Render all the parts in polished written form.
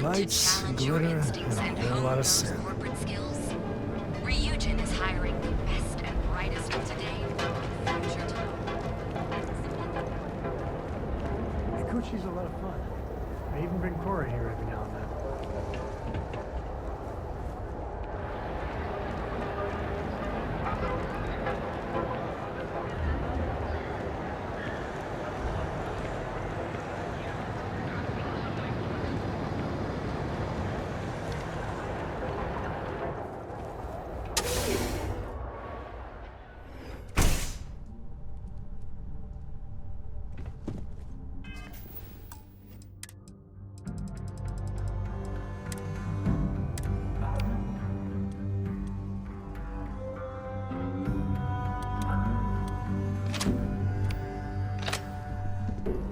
Lights, glitter, and a whole lot of sin. Corporate skills. Ryujin is hiring the best and brightest of today and future tomorrow. Kikuchi's a lot of fun. I even bring Corey here every now and then.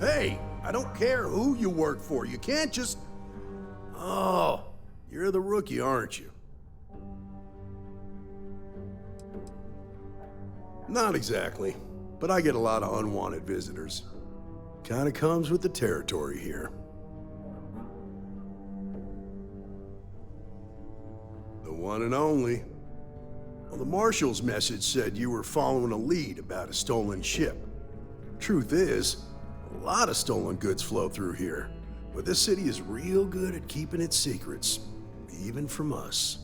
Hey, I don't care who you work for. You can't just... Oh, you're the rookie, aren't you? Not exactly, but I get a lot of unwanted visitors. Kinda comes with the territory here. The one and only. Well, the marshal's message said you were following a lead about a stolen ship. Truth is, a lot of stolen goods flow through here, but this city is real good at keeping its secrets, even from us.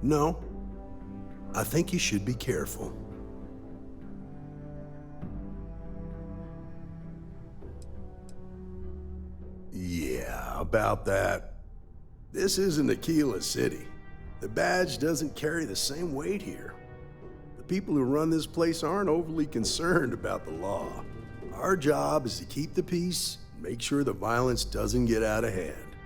No, I think you should be careful. Yeah, about that. This isn't Aquila City. The badge doesn't carry the same weight here. The people who run this place aren't overly concerned about the law. Our job is to keep the peace and make sure the violence doesn't get out of hand.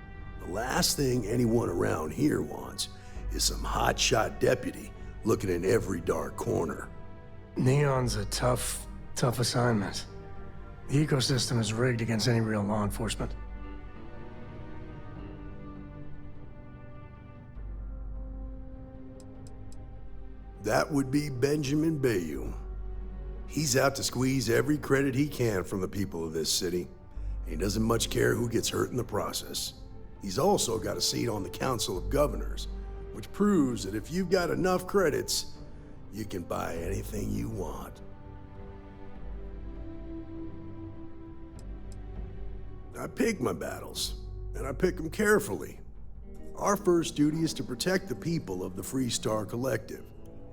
The last thing anyone around here wants is some hotshot deputy looking in every dark corner. Neon's a tough assignment. The ecosystem is rigged against any real law enforcement. That would be Benjamin Bayou. He's out to squeeze every credit he can from the people of this city. He doesn't much care who gets hurt in the process. He's also got a seat on the Council of Governors, which proves that if you've got enough credits, you can buy anything you want. I pick my battles, and I pick them carefully. Our first duty is to protect the people of the Freestar Collective.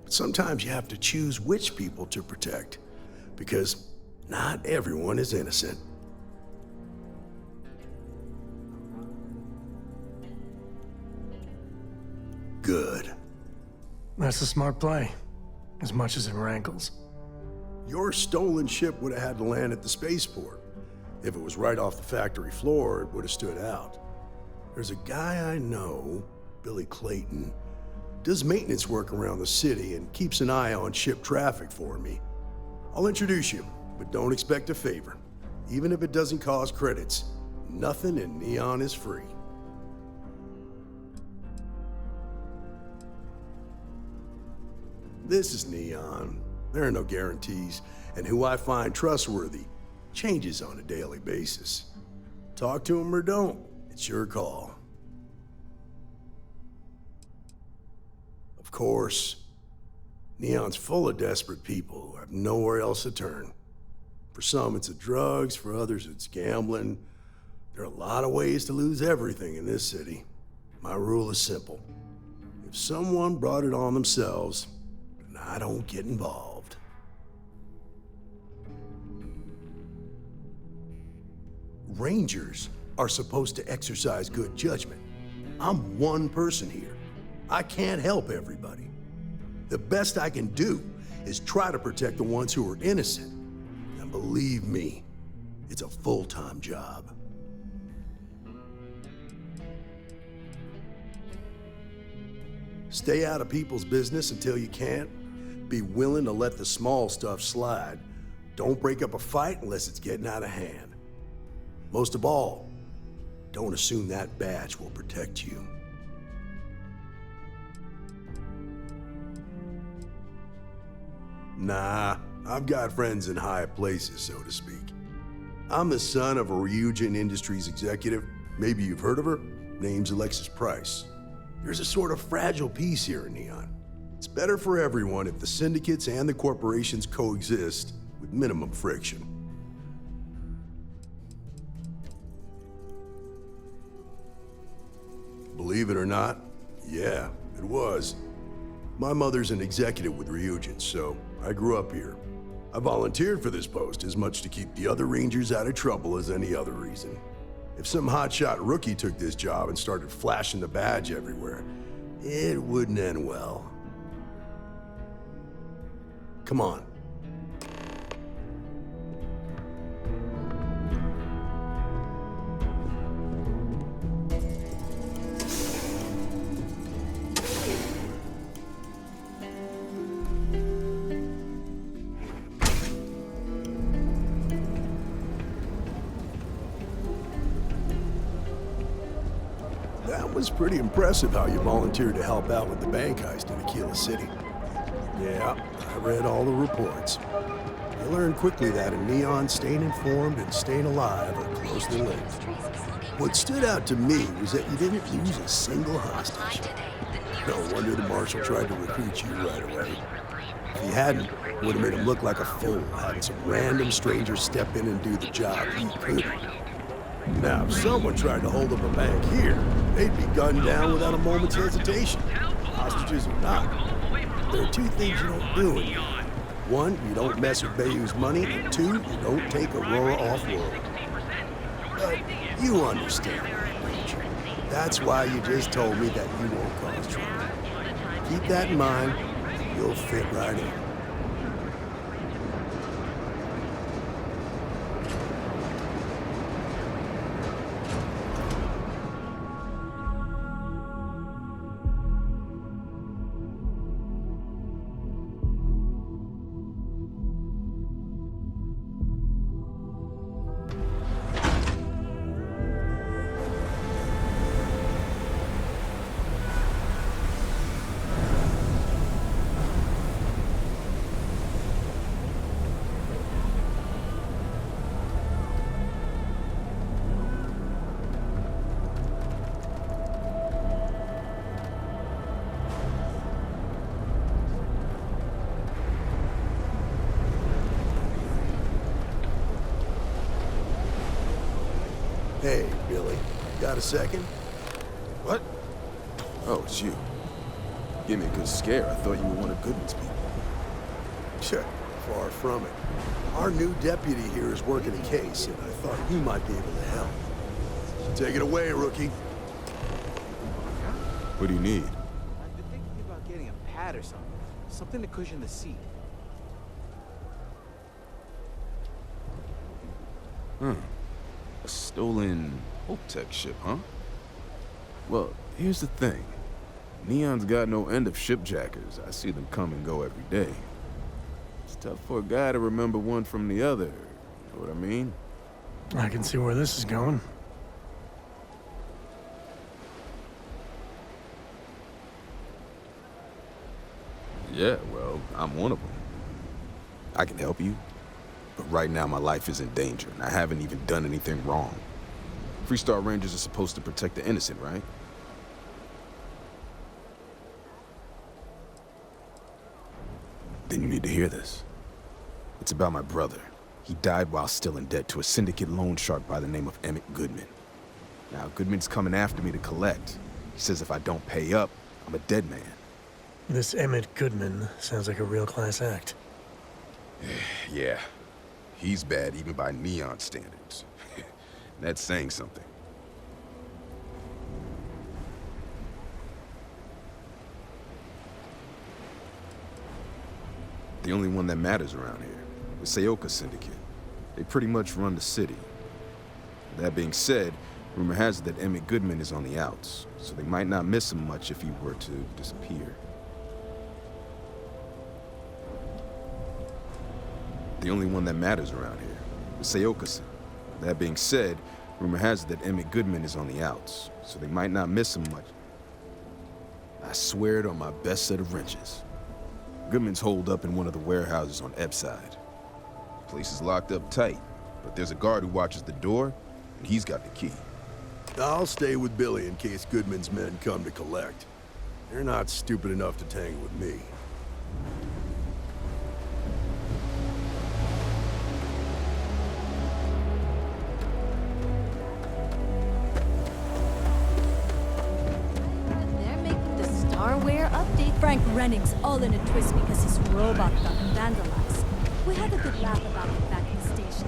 But sometimes you have to choose which people to protect, because not everyone is innocent. Good. That's a smart play, as much as it rankles. Your stolen ship would have had to land at the spaceport. If it was right off the factory floor, it would have stood out. There's a guy I know, Billy Clayton, does maintenance work around the city and keeps an eye on ship traffic for me. I'll introduce you, but don't expect a favor. Even if it doesn't cause credits, nothing in Neon is free. This is Neon. There are no guarantees, and who I find trustworthy changes on a daily basis. Talk to him or don't, it's your call. Of course, Neon's full of desperate people who have nowhere else to turn. For some, it's the drugs, for others, it's gambling. There are a lot of ways to lose everything in this city. My rule is simple. If someone brought it on themselves, then I don't get involved. Rangers are supposed to exercise good judgment. I'm one person here. I can't help everybody. The best I can do is try to protect the ones who are innocent. And believe me, it's a full-time job. Stay out of people's business until you can. Be willing to let the small stuff slide. Don't break up a fight unless it's getting out of hand. Most of all, don't assume that badge will protect you. Nah, I've got friends in high places, so to speak. I'm the son of a Ryujin Industries executive. Maybe you've heard of her. Name's Alexis Price. There's a sort of fragile peace here in Neon. It's better for everyone if the syndicates and the corporations coexist with minimum friction. Believe it or not, yeah, it was. My mother's an executive with Ryujin, so I grew up here. I volunteered for this post as much to keep the other Rangers out of trouble as any other reason. If some hotshot rookie took this job and started flashing the badge everywhere, it wouldn't end well. Come on. That was pretty impressive how you volunteered to help out with the bank heist in Aquila City. Yeah, I read all the reports. I learned quickly that in Neon, staying informed and staying alive are closely linked. What stood out to me was that you didn't lose a single hostage. No wonder the marshal tried to recruit you right away. If he hadn't, it would have made him look like a fool, having some random stranger step in and do the job he couldn't. Now, if someone tried to hold up a bank here, they'd be gunned down without a moment's hesitation. Hostages or not. There are two things you don't do in Neon. One, you don't mess with Bayou's money, and two, you don't take Aurora off-world. But you understand, Ranger. That's why you just told me that you won't cause trouble. Keep that in mind, and you'll fit right in. Hey, Billy, got a second? What? Oh, it's you. Gave me a good scare. I thought you were one of Goodman's people. Sure, far from it. Our new deputy here is working a case, and I thought you might be able to help. Take it away, rookie. What do you need? I've been thinking about getting a pad or something. Something to cushion the seat. A stolen Hope-Tech ship, huh? Well, here's the thing. Neon's got no end of shipjackers. I see them come and go every day. It's tough for a guy to remember one from the other. You know what I mean? I can see where this is going. Yeah, well, I'm one of them. I can help you, but right now my life is in danger, and I haven't even done anything wrong. Freestar Rangers are supposed to protect the innocent, right? Then you need to hear this. It's about my brother. He died while still in debt to a syndicate loan shark by the name of Emmett Goodman. Now, Goodman's coming after me to collect. He says if I don't pay up, I'm a dead man. This Emmett Goodman sounds like a real class act. Yeah. He's bad even by Neon standards. That's saying something. The only one that matters around here, the Seoka Syndicate. They pretty much run the city. That being said, rumor has it that Emmett Goodman is on the outs, so they might not miss him much if he were to disappear. The only one that matters around here, the Seoka Syndicate. That being said, rumor has it that Emmett Goodman is on the outs, so they might not miss him much. I swear it on my best set of wrenches. Goodman's holed up in one of the warehouses on Epside. Place is locked up tight, but there's a guard who watches the door, and he's got the key. I'll stay with Billy in case Goodman's men come to collect. They're not stupid enough to tangle with me. They're making the Starware update. Frank Renning's all in a twist because his robot got vandalized. We had a good laugh about it back in the station.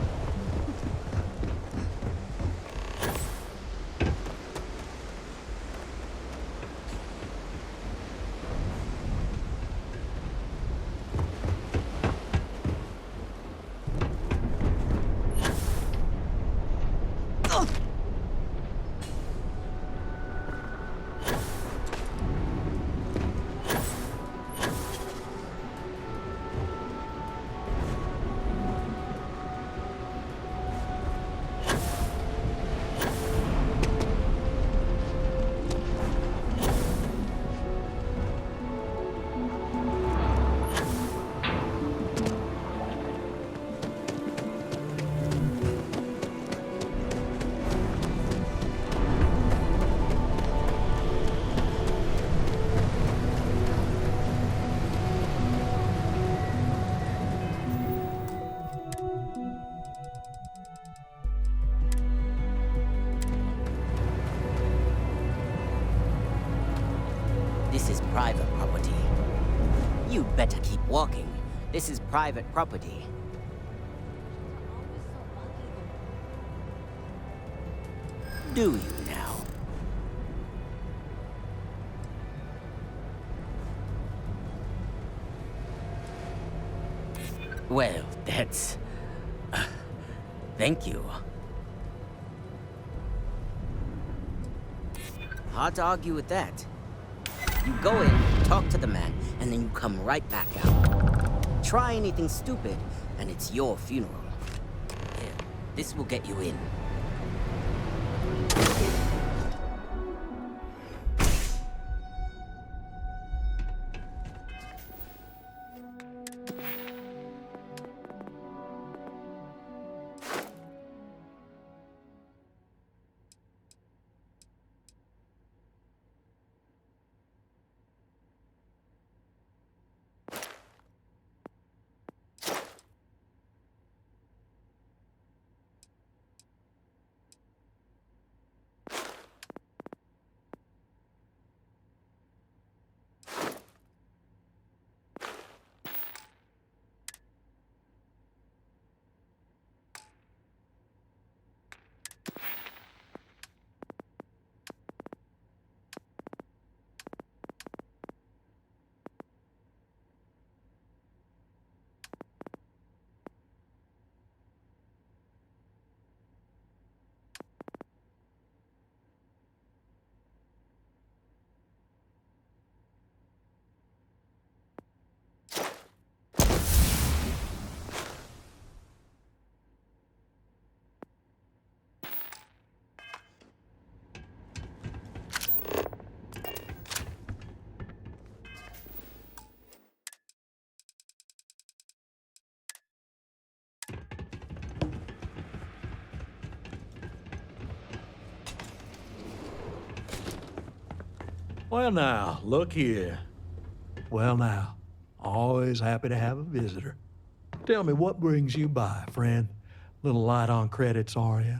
This is private property. You'd better keep walking. This is private property. Do you now? Well, that's... thank you. Hard to argue with that. You go in, talk to the man, and then you come right back out. Try anything stupid, and it's your funeral. Here, this will get you in. Well now, look here. Well now, always happy to have a visitor. Tell me, what brings you by, friend? Little light on credits, are you?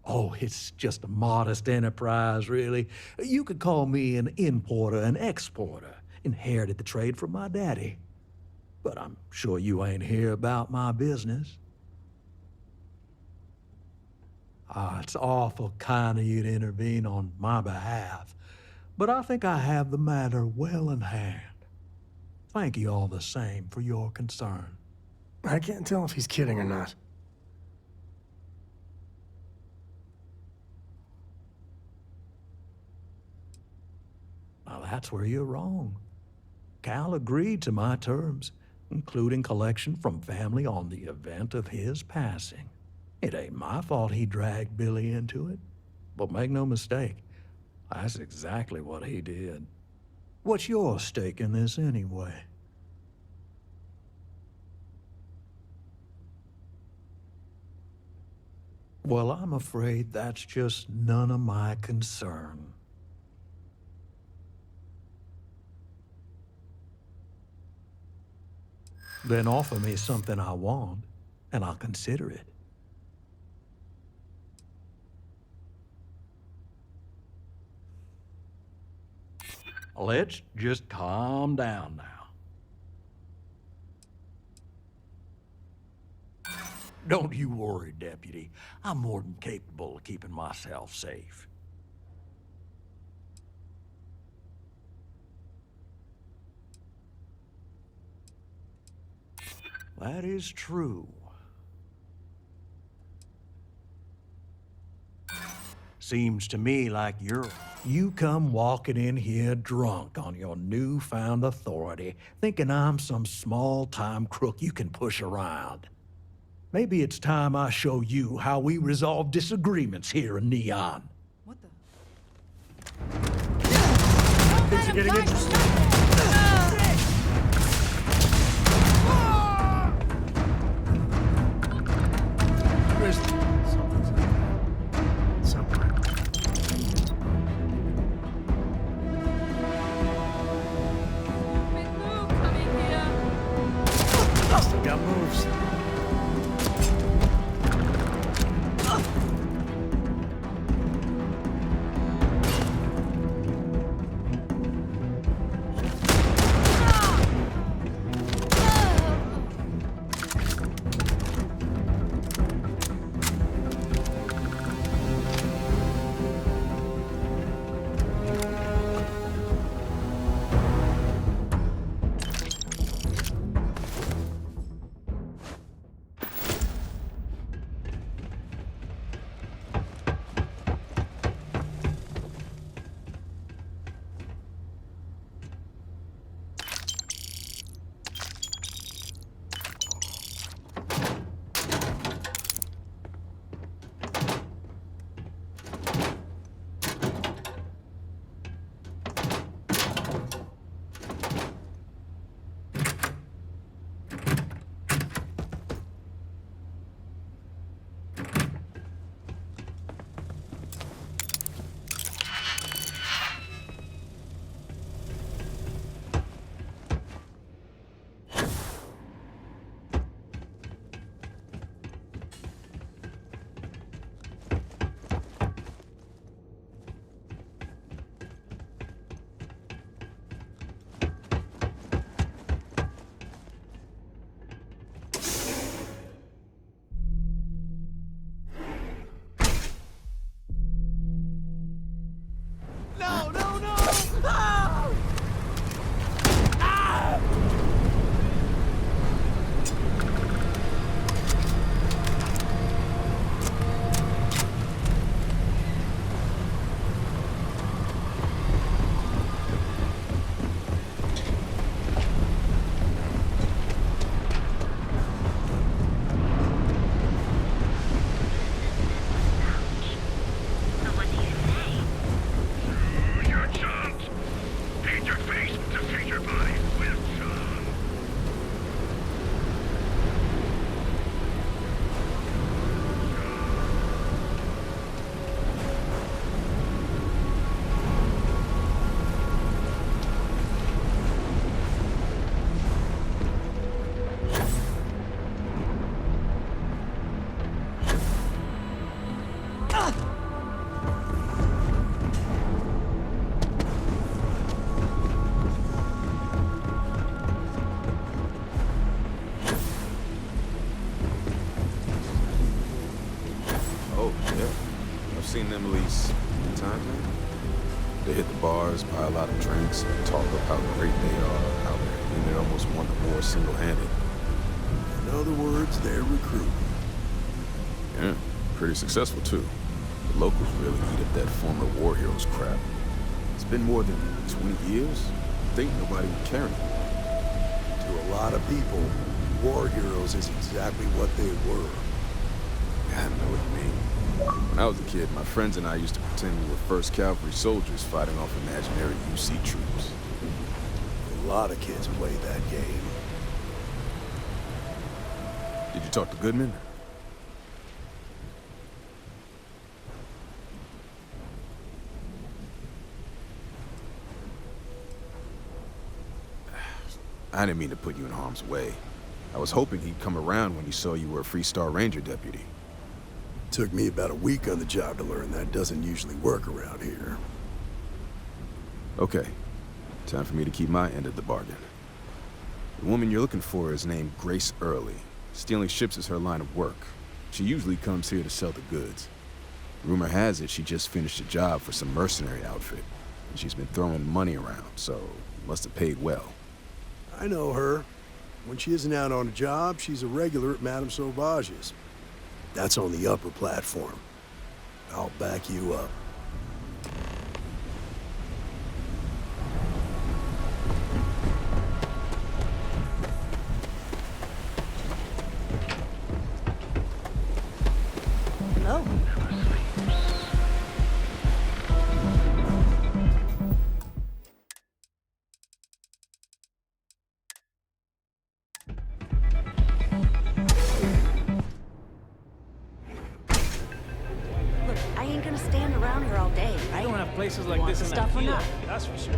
Oh, it's just a modest enterprise, really. You could call me an importer and exporter. Inherited the trade from my daddy. But I'm sure you ain't here about my business. It's awful kind of you to intervene on my behalf, but I think I have the matter well in hand. Thank you all the same for your concern. I can't tell if he's kidding or not. Well, that's where you're wrong. Cal agreed to my terms, including collection from family on the event of his passing. It ain't my fault he dragged Billy into it. But make no mistake, that's exactly what he did. What's your stake in this anyway? Well, I'm afraid that's just none of my concern. Then offer me something I want, and I'll consider it. Let's just calm down now. Don't you worry, Deputy. I'm more than capable of keeping myself safe. That is true. Seems to me like you come walking in here drunk on your newfound authority, thinking I'm some small-time crook you can push around. Maybe it's time I show you how we resolve disagreements here in Neon. What the? Things are getting interesting. Grizzly. Something's somewhere. Big move coming here. Still got moves. Seen them at least 10 times now. They hit the bars, buy a lot of drinks, and talk about how great they are, how their unit almost won the war single-handed. In other words, they're recruiting. Yeah, pretty successful too. The locals really eat up that former war heroes crap. It's been more than 20 years. I think nobody would care anymore. To a lot of people, war heroes is exactly what they were. I know what you mean. When I was a kid, my friends and I used to pretend we were 1st Cavalry soldiers fighting off imaginary UC troops. A lot of kids played that game. Did you talk to Goodman? I didn't mean to put you in harm's way. I was hoping he'd come around when he saw you were a Freestar Ranger deputy. Took me about a week on the job to learn that doesn't usually work around here. Okay, time for me to keep my end of the bargain. The woman you're looking for is named Grace Early. Stealing ships is her line of work. She usually comes here to sell the goods. Rumor has it she just finished a job for some mercenary outfit, and she's been throwing money around, so must have paid well. I know her. When she isn't out on a job, she's a regular at Madame Sauvage's. That's on the upper platform. I'll back you up. Hello. Look, I ain't gonna stand around here all day, right? You don't have places like Want this in stuff or Aquila, not? that's for sure.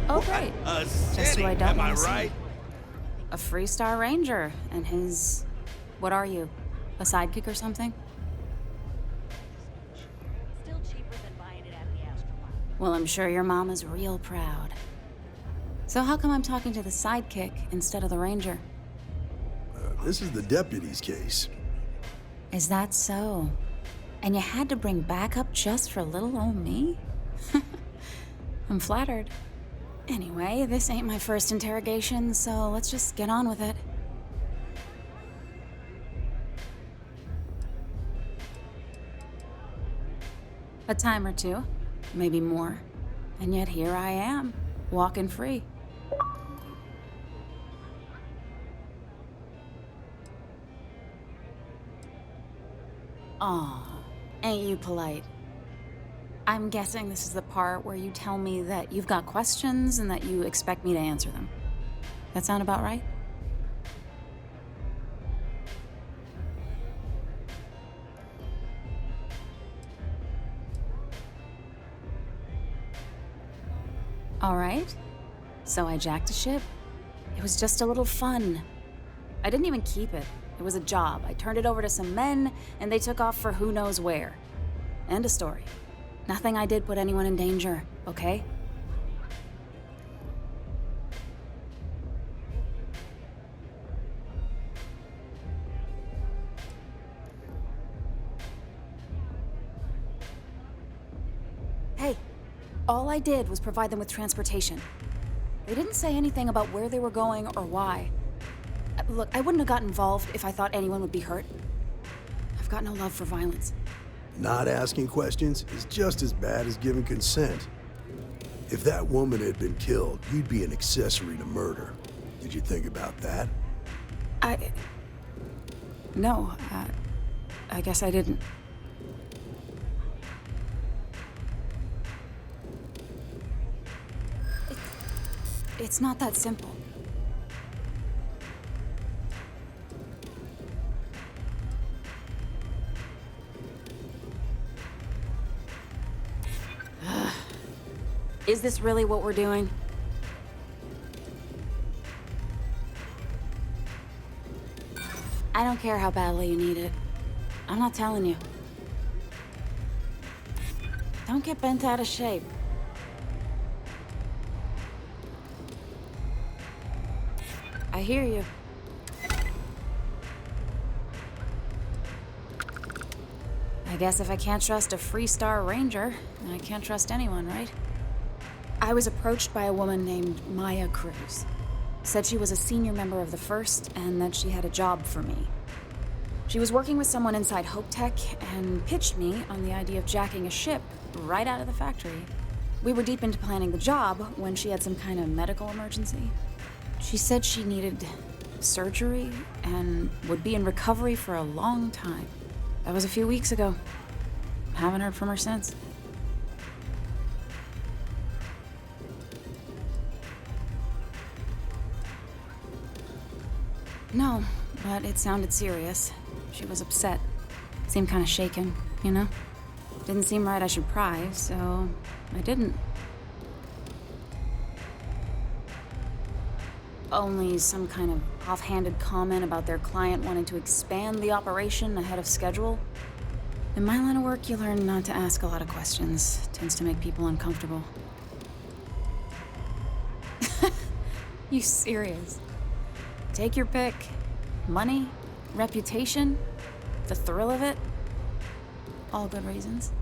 Oh, great. Just who I don't want to see. A Freestar Ranger, and his... What are you? A sidekick or something? Still cheaper than buying it at the Astronaut. Well, I'm sure your mom is real proud. So how come I'm talking to the sidekick instead of the ranger? This is the deputy's case. Is that so? And you had to bring backup just for little old me? I'm flattered. Anyway, this ain't my first interrogation, so let's just get on with it. A time or two, maybe more. And yet here I am, walking free. Aw, ain't you polite? I'm guessing this is the part where you tell me that you've got questions and that you expect me to answer them. That sound about right? All right. So I jacked a ship. It was just a little fun. I didn't even keep it. It was a job. I turned it over to some men, and they took off for who knows where. End of story. Nothing I did put anyone in danger, okay? Hey, all I did was provide them with transportation. They didn't say anything about where they were going or why. Look, I wouldn't have got involved if I thought anyone would be hurt. I've got no love for violence. Not asking questions is just as bad as giving consent. If that woman had been killed, you'd be an accessory to murder. Did you think about that? No, I guess I didn't. It's not that simple. Is this really what we're doing? I don't care how badly you need it. I'm not telling you. Don't get bent out of shape. I hear you. I guess if I can't trust a Freestar Ranger, then I can't trust anyone, right? I was approached by a woman named Maya Cruz. Said she was a senior member of the First and that she had a job for me. She was working with someone inside Hope Tech and pitched me on the idea of jacking a ship right out of the factory. We were deep into planning the job when she had some kind of medical emergency. She said she needed surgery and would be in recovery for a long time. That was a few weeks ago. Haven't heard from her since. No, but it sounded serious. She was upset. Seemed kind of shaken, you know? Didn't seem right I should pry, so I didn't. only some kind of offhanded comment about their client wanting to expand the operation ahead of schedule. In my line of work, you learn not to ask a lot of questions. It tends to make people uncomfortable. You serious? Take your pick. Money, reputation, the thrill of it. All good reasons.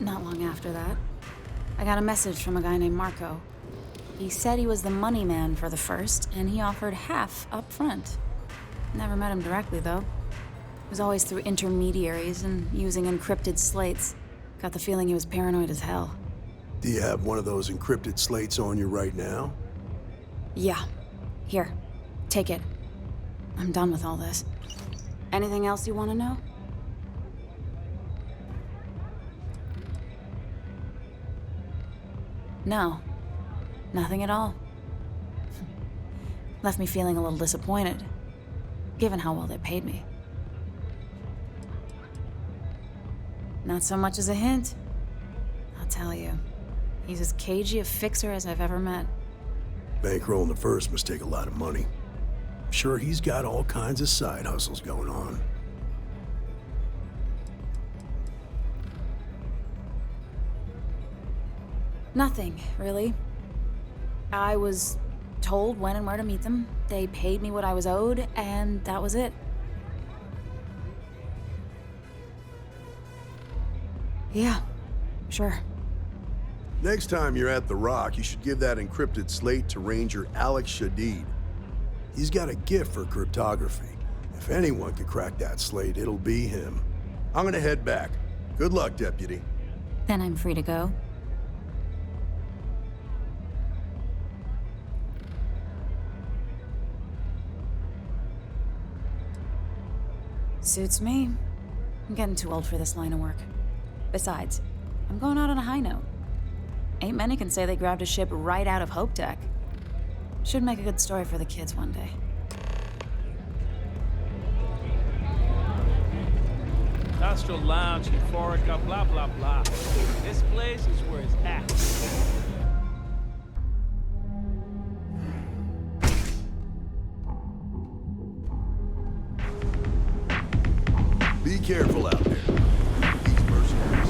Not long after that, I got a message from a guy named Marco. He said he was the money man for the first, and he offered half up front. Never met him directly, though. It was always through intermediaries and using encrypted slates. Got the feeling he was paranoid as hell. Do you have one of those encrypted slates on you right now? Yeah. Here. Take it. I'm done with all this. Anything else you want to know? No. Nothing at all. Left me feeling a little disappointed, given how well they paid me. Not so much as a hint. I'll tell you. He's as cagey a fixer as I've ever met. Bankrolling the first must take a lot of money. I'm sure he's got all kinds of side hustles going on. Nothing, really. I was told when and where to meet them. They paid me what I was owed, and that was it. Yeah, sure. Next time you're at the Rock, you should give that encrypted slate to Ranger Alex Shadid. He's got a gift for cryptography. If anyone could crack that slate, it'll be him. I'm gonna head back. Good luck, Deputy. Then I'm free to go. Suits me. I'm getting too old for this line of work. Besides, I'm going out on a high note. Ain't many can say they grabbed a ship right out of Hope Tech. Should make a good story for the kids one day. Industrial lounge, euphorica, blah, blah, blah. This place is where it's at. Be careful out there. These mercenaries.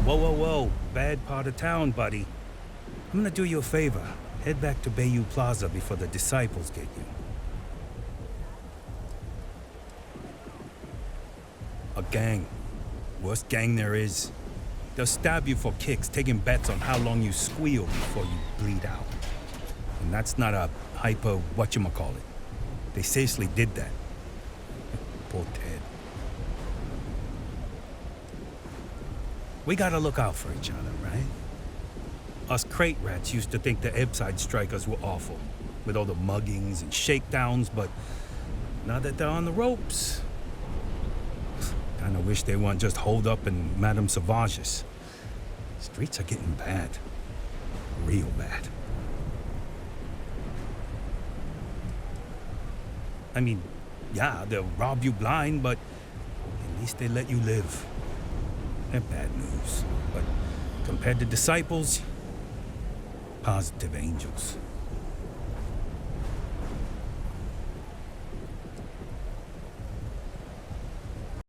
Whoa, whoa, whoa. Bad part of town, buddy. I'm gonna do you a favor. Head back to Bayou Plaza before the disciples get you. A gang. Worst gang there is. They'll stab you for kicks, taking bets on how long you squeal before you bleed out. And that's not a hyper whatchamacallit. They seriously did that. Poor Ted. We gotta look out for each other, right? Us crate rats used to think the Ebbside strikers were awful, with all the muggings and shakedowns, but now that they're on the ropes, kinda wish they weren't just holed up in Madame Sauvage's. Streets are getting bad. Real bad. I mean, yeah, they'll rob you blind, but at least they let you live. They're bad news, but compared to disciples, positive angels.